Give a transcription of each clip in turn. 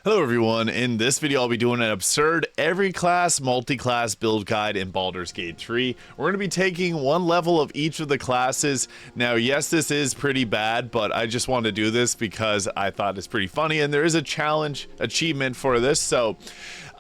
Hello everyone, in this video I'll be doing an Abserd every class multi-class build guide in Baldur's Gate 3. We're going to be taking one level of each of the classes. Now yes, this is pretty bad, but I just want to do this because I thought it's pretty funny and there is a challenge achievement for this, so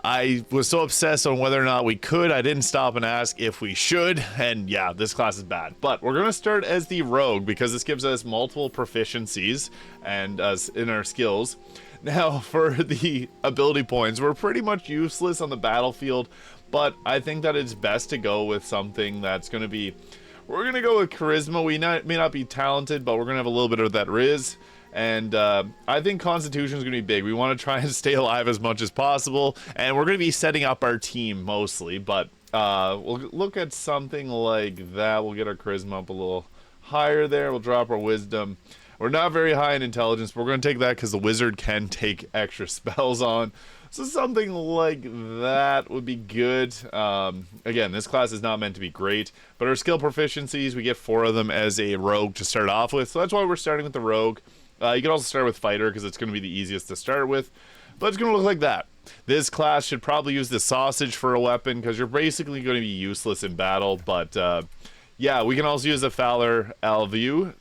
I was so obsessed on whether or not we could, I didn't stop and ask if we should, and yeah, this class is bad. But we're going to start as the rogue because this gives us multiple proficiencies and in our skills. Now, for the ability points, we're pretty much useless on the battlefield, but I think that it's best to go with something that's going to be... We're going to go with charisma. We may not be talented, but we're going to have a little bit of that riz. And I think Constitution is going to be big. We want to try and stay alive as much as possible, and we're going to be setting up our team mostly, but we'll look at something like that. We'll get our charisma up a little higher there. We'll drop our wisdom. We're not very high in intelligence, but we're going to take that because the wizard can take extra spells on. So something like that would be good. Again, this class is not meant to be great, but our skill proficiencies, we get 4 of them as a rogue to start off with. So that's why we're starting with the rogue. You can also start with fighter because it's going to be the easiest to start with. But it's going to look like that. This class should probably use the sausage for a weapon because you're basically going to be useless in battle. But yeah, we can also use the Fowler Alluve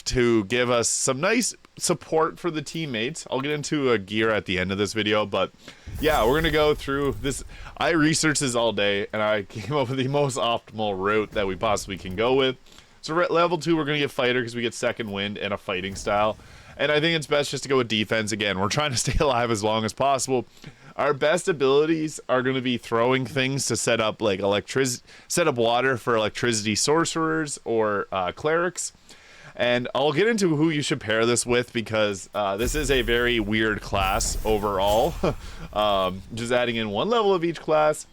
to give us some nice support for the teammates. I'll get into a gear at the end of this video, but yeah, we're gonna go through this. I researched this all day and I came up with the most optimal route that we possibly can go with. So at level 2 we're gonna get fighter because we get second wind and a fighting style, and I think it's best just to go with defense. Again, we're trying to stay alive as long as possible. Our best abilities are going to be throwing things to set up like set up water for electricity sorcerers or clerics. And I'll get into who you should pair this with because this is a very weird class overall. Just adding in 1 level of each class.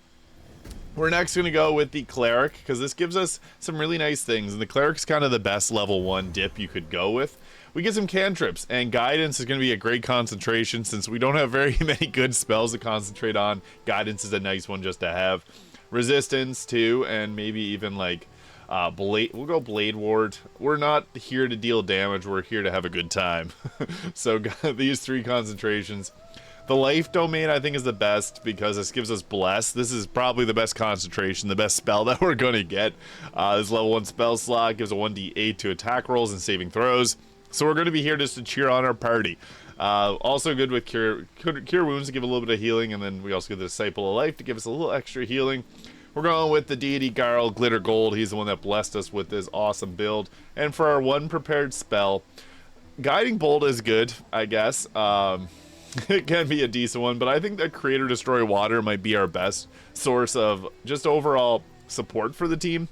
We're next going to go with the cleric because this gives us some really nice things. And the cleric's kind of the best level 1 dip you could go with. We get some cantrips, and guidance is going to be a great concentration since we don't have very many good spells to concentrate on. Guidance is a nice one just to have. Resistance too, and maybe even like... we'll go Blade Ward. We're not here to deal damage, we're here to have a good time. So these 3 concentrations. The life domain I think is the best because this gives us bless. This is probably the best concentration, the best spell that we're gonna get. This level 1 spell slot gives a 1d8 to attack rolls and saving throws. So we're gonna be here just to cheer on our party. Also good with cure wounds to give a little bit of healing, and then we also get the Disciple of Life to give us a little extra healing. We're going with the Deity Garl Glitter Gold. He's the one that blessed us with this awesome build. And for our 1 prepared spell, Guiding Bolt is good, I guess. It can be a decent one, but I think that Creator Destroy Water might be our best source of just overall support for the team.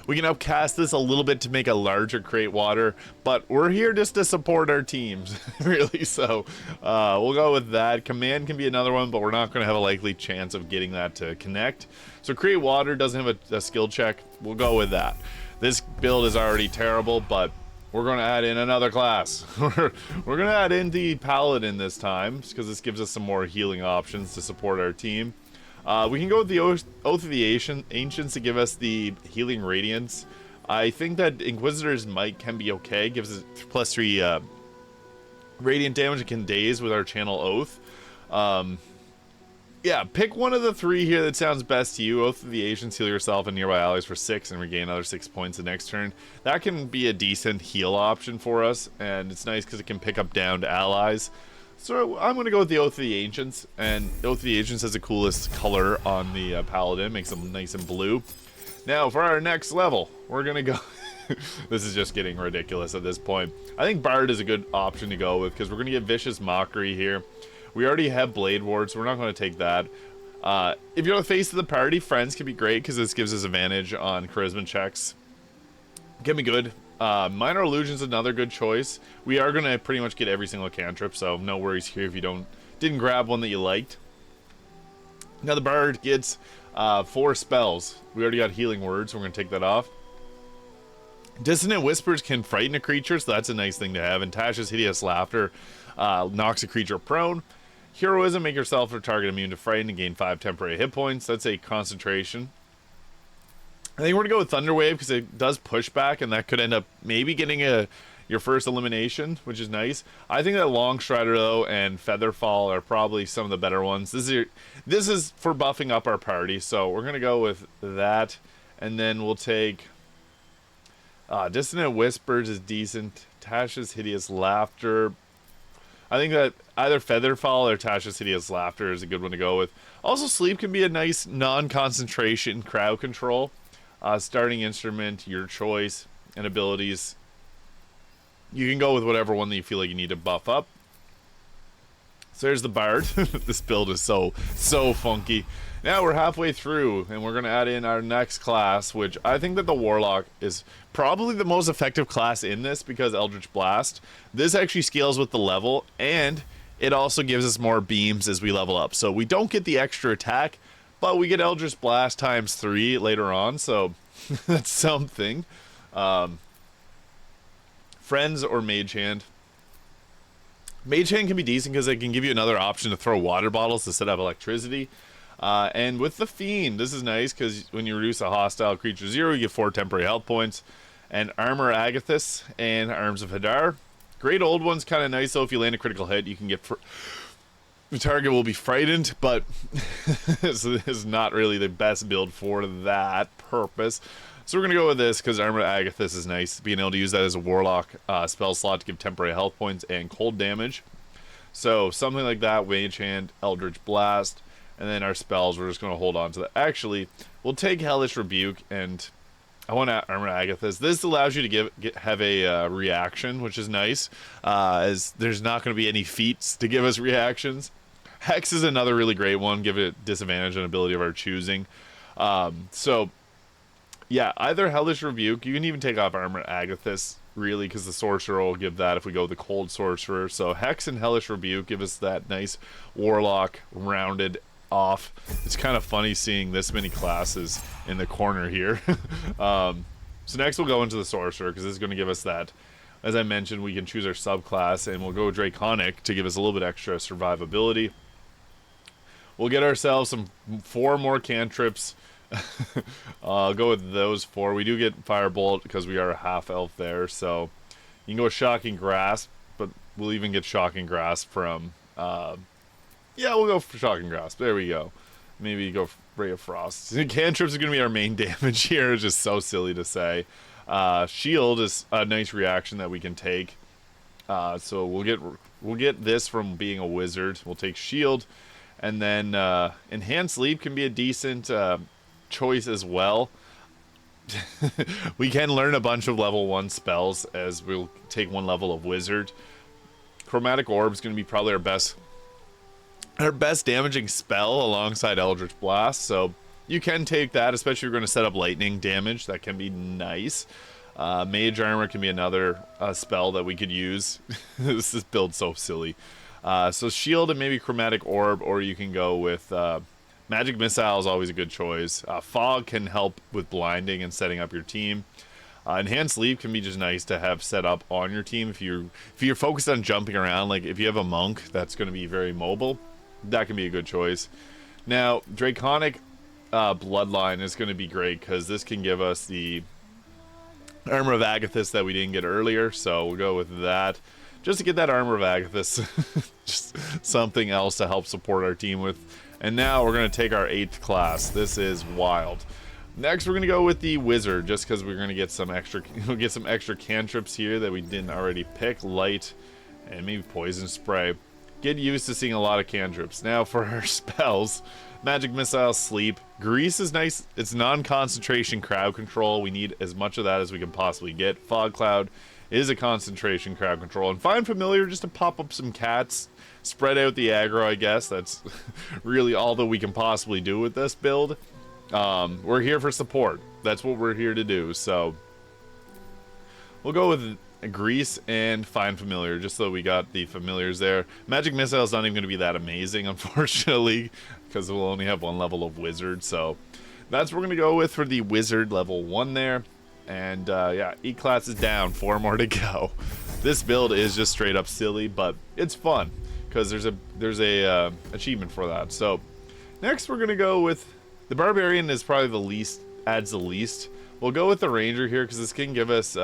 We can upcast this a little bit to make a larger Create Water, but we're here just to support our teams, really, so we'll go with that. Command can be another one, but we're not going to have a likely chance of getting that to connect. So Create Water doesn't have a skill check. We'll go with that. This build is already terrible, but we're going to add in another class. We're going to add in the Paladin this time, because this gives us some more healing options to support our team. We can go with the Oath of the Ancients to give us the Healing Radiance. I think that Inquisitor's Might can be okay. Gives us +3 radiant damage and can daze with our Channel Oath. Yeah, pick one of the 3 here that sounds best to you. Oath of the Ancients, heal yourself and nearby allies for 6 and regain another 6 points the next turn. That can be a decent heal option for us, and it's nice because it can pick up downed allies. So I'm going to go with the Oath of the Ancients, and Oath of the Ancients has the coolest color on the Paladin, makes them nice and blue. Now for our next level, we're going to go... This is just getting ridiculous at this point. I think Bard is a good option to go with, because we're going to get Vicious Mockery here. We already have Blade Ward, so we're not going to take that. If you're the face of the party, Friends can be great, because this gives us advantage on charisma checks. Can be good. Minor Illusion's another good choice. We are going to pretty much get every single cantrip, so no worries here if you didn't grab one that you liked. Now the Bard gets 4 spells. We already got Healing Words, so we're going to take that off. Dissonant Whispers can frighten a creature, so that's a nice thing to have. And Tasha's Hideous Laughter knocks a creature prone. Heroism, make yourself or target immune to frighten and gain 5 temporary hit points. That's a concentration. I think we're going to go with Thunderwave because it does pushback, and that could end up maybe getting a your first elimination, which is nice. I think that Long Strider though and Featherfall are probably some of the better ones. This is for buffing up our party, so we're gonna go with that, and then we'll take Dissonant Whispers is decent. Tasha's Hideous Laughter. I think that either Featherfall or Tasha's Hideous Laughter is a good one to go with. Also, Sleep can be a nice non-concentration crowd control. Starting instrument, your choice, and abilities. You can go with whatever one that you feel like you need to buff up. So there's the Bard. This build is so funky. Now we're halfway through, and we're going to add in our next class, which I think that the Warlock is probably the most effective class in this because Eldritch Blast. This actually scales with the level, and it also gives us more beams as we level up. So we don't get the extra attack, but we get Eldritch Blast times 3 later on, so that's something. Friends or Mage Hand. Mage Hand can be decent because it can give you another option to throw water bottles to set up electricity. And with the Fiend, this is nice because when you reduce a hostile creature 0, you get 4 temporary health points. And Armor Agathis and Arms of Hadar. Great old one's kind of nice, though. If you land a critical hit, you can get... The target will be frightened, but this is not really the best build for that purpose. So we're going to go with this because Armor Agathis is nice. Being able to use that as a Warlock spell slot to give temporary health points and cold damage. So something like that, Mage Hand, Eldritch Blast, and then our spells, we're just going to hold on to that. Actually, we'll take Hellish Rebuke, and I want Armor Agathis. This allows you to have a reaction, which is nice, as there's not going to be any feats to give us reactions. Hex is another really great one. Give it disadvantage on ability of our choosing. So, yeah, either Hellish Rebuke. You can even take off Armor Agathis, really, because the Sorcerer will give that if we go the Cold Sorcerer. So Hex and Hellish Rebuke give us that nice Warlock rounded off. It's kind of funny seeing this many classes in the corner here. So next we'll go into the Sorcerer, because this is going to give us that. As I mentioned, we can choose our subclass, and we'll go Draconic to give us a little bit extra survivability. We'll get ourselves 4 more cantrips. I'll go with those 4. We do get Firebolt because we are a half-elf there, so you can go with Shocking Grasp, but we'll even get Shocking Grasp from... yeah, we'll go for Shocking Grasp. There we go. Maybe go Ray of Frost. Cantrips are going to be our main damage here. It's just so silly to say. Shield is a nice reaction that we can take. So we'll get this from being a wizard. We'll take Shield. And then Enhanced Leap can be a decent choice as well. We can learn a bunch of level 1 spells as we'll take 1 level of wizard. Chromatic Orb is going to be probably our best damaging spell alongside Eldritch Blast. So you can take that, especially if you're going to set up lightning damage. That can be nice. Mage Armor can be another spell that we could use. This build's so silly. So Shield and maybe Chromatic Orb, or you can go with Magic Missile is always a good choice. Fog can help with blinding and setting up your team. Enhanced Leap can be just nice to have set up on your team if you're focused on jumping around. Like if you have a monk that's going to be very mobile, that can be a good choice. Now Draconic Bloodline is going to be great because this can give us the Armor of Agathis that we didn't get earlier, so we'll go with that. Just to get that Armor of Agathis, just something else to help support our team with. And now we're going to take our 8th class. This is wild. Next, we're going to go with the Wizard, just because we're going to get some extra cantrips here that we didn't already pick. Light, and maybe Poison Spray. Get used to seeing a lot of cantrips. Now for our spells, Magic Missile, Sleep. Grease is nice. It's non-concentration crowd control. We need as much of that as we can possibly get. Fog Cloud is a concentration crowd control. And Find Familiar just to pop up some cats. Spread out the aggro, I guess. That's really all that we can possibly do with this build. We're here for support. That's what we're here to do. So we'll go with Grease and Find Familiar, just so we got the familiars there. Magic Missile is not even going to be that amazing, unfortunately, because we'll only have 1 level of Wizard. So that's what we're going to go with for the Wizard level 1 there. And yeah, 8 classes down, 4 more to go. This build is just straight up silly, but it's fun because there's a achievement for that. So next we're gonna go with the Barbarian. Is probably the least, adds the least. We'll go with the Ranger here because this can give us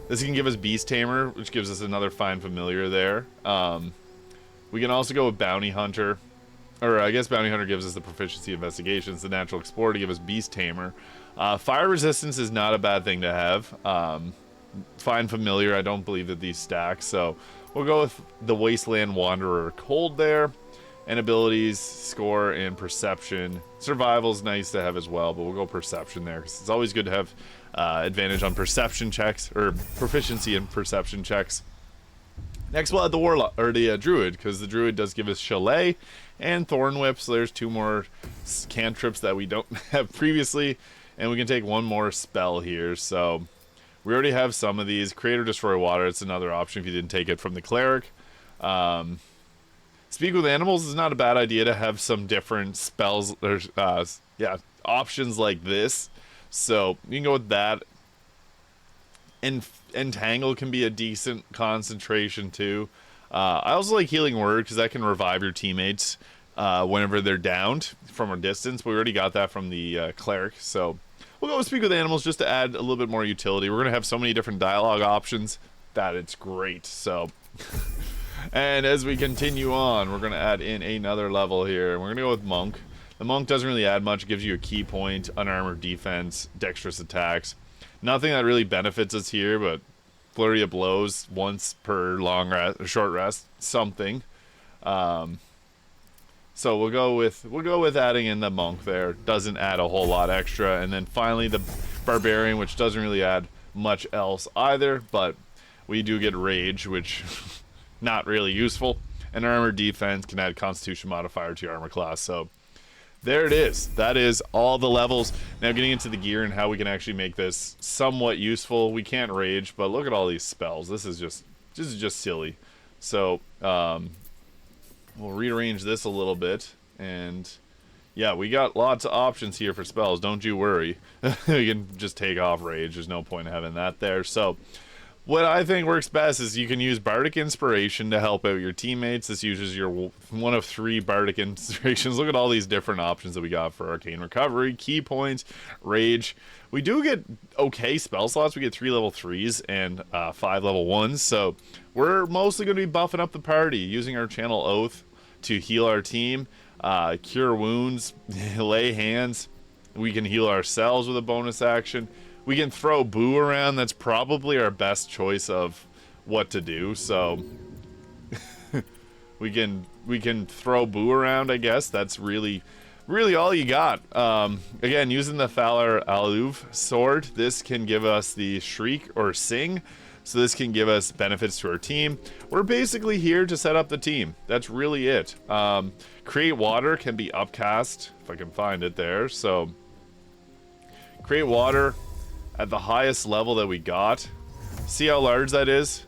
This can give us Beast Tamer, which gives us another fine familiar there. We can also go with Bounty Hunter. Or I guess Bounty Hunter gives us the proficiency investigations, the Natural Explorer to give us Beast Tamer. Fire resistance is not a bad thing to have. Fine familiar, I don't believe that these stack, so we'll go with the Wasteland Wanderer Cold there. And abilities, score, and perception. Survival's nice to have as well, but we'll go perception there, because it's always good to have advantage on perception checks, or proficiency in perception checks. Next we'll add the warlock, or the druid, because the druid does give us Chalet and Thorn Whip, so there's 2 more cantrips that we don't have previously, and we can take 1 more spell here. So we already have some of these. Create or Destroy Water, it's another option if you didn't take it from the cleric. Speak with Animals is not a bad idea to have some different spells, or options like this. So you can go with that. Entangle can be a decent concentration too. I also like Healing Word because that can revive your teammates whenever they're downed from a distance. But we already got that from the cleric, so we'll go with Speak with Animals just to add a little bit more utility. We're gonna have so many different dialogue options that it's great. So and as we continue on, we're gonna add in another level here, and we're gonna go with Monk. The Monk doesn't really add much. It gives you a key point, unarmored defense, dexterous attacks. Nothing that really benefits us here, but flurry of blows once per long rest, or short rest, something. So we'll go with adding in the Monk there. Doesn't add a whole lot extra, and then finally the Barbarian, which doesn't really add much else either, but we do get Rage, which not really useful. And armored defense can add Constitution modifier to your armor class. So there it is. That is all the levels. Now getting into the gear and how we can actually make this somewhat useful. We can't rage, but look at all these spells. This is just silly. So we'll rearrange this a little bit, and yeah, we got lots of options here for spells. Don't you worry. We can just take off rage. There's no point in having that there. So what I think works best is you can use Bardic Inspiration to help out your teammates. This uses your 1 of 3 Bardic Inspirations. Look at all these different options that we got for Arcane Recovery, Key Points, Rage. We do get okay spell slots. We get 3 level 3s and 5 level 1s. So we're mostly going to be buffing up the party, using our Channel Oath to heal our team, Cure Wounds, Lay Hands. We can heal ourselves with a bonus action. We can throw Boo around. That's probably our best choice of what to do. So we can throw Boo around, I guess. That's really all you got. Again, using the Falar Aluv sword, this can give us the Shriek or Sing. So this can give us benefits to our team. We're basically here to set up the team. That's really it. Create Water can be upcast, if I can find it there. So Create Water at the highest level that we got. See how large that is?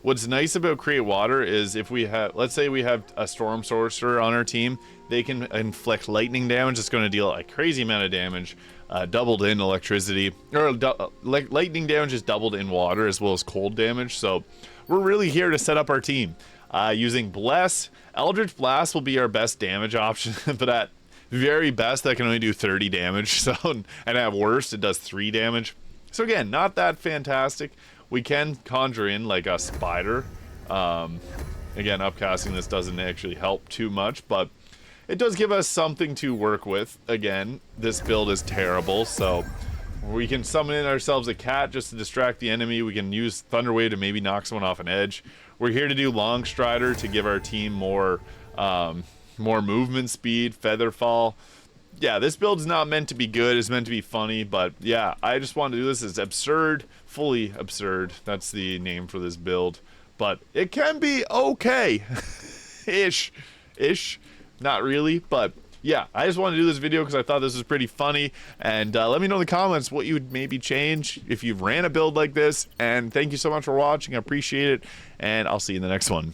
What's nice about Create Water is if we have, let's say we have a Storm Sorcerer on our team, they can inflict lightning damage. It's going to deal a crazy amount of damage, doubled in electricity, or lightning damage is doubled in water as well as cold damage. So we're really here to set up our team. Using Bless, Eldritch Blast will be our best damage option, but at very best that can only do 30 damage. So, and at worst it does 3 damage. So again, not that fantastic. We can conjure in like a spider. Again, upcasting this doesn't actually help too much, but it does give us something to work with. Again, this build is terrible, so we can summon in ourselves a cat just to distract the enemy. We can use Thunderwave to maybe knock someone off an edge. We're here to do Long Strider to give our team more movement speed, Featherfall. Yeah, this build is not meant to be good. It's meant to be funny, but yeah, I just wanted to do this. It's absurd, fully absurd. That's the name for this build, but it can be okay. ish. Not really, but yeah, I just wanted to do this video because I thought this was pretty funny, and let me know in the comments what you would maybe change if you've ran a build like this, and thank you so much for watching. I appreciate it, and I'll see you in the next one.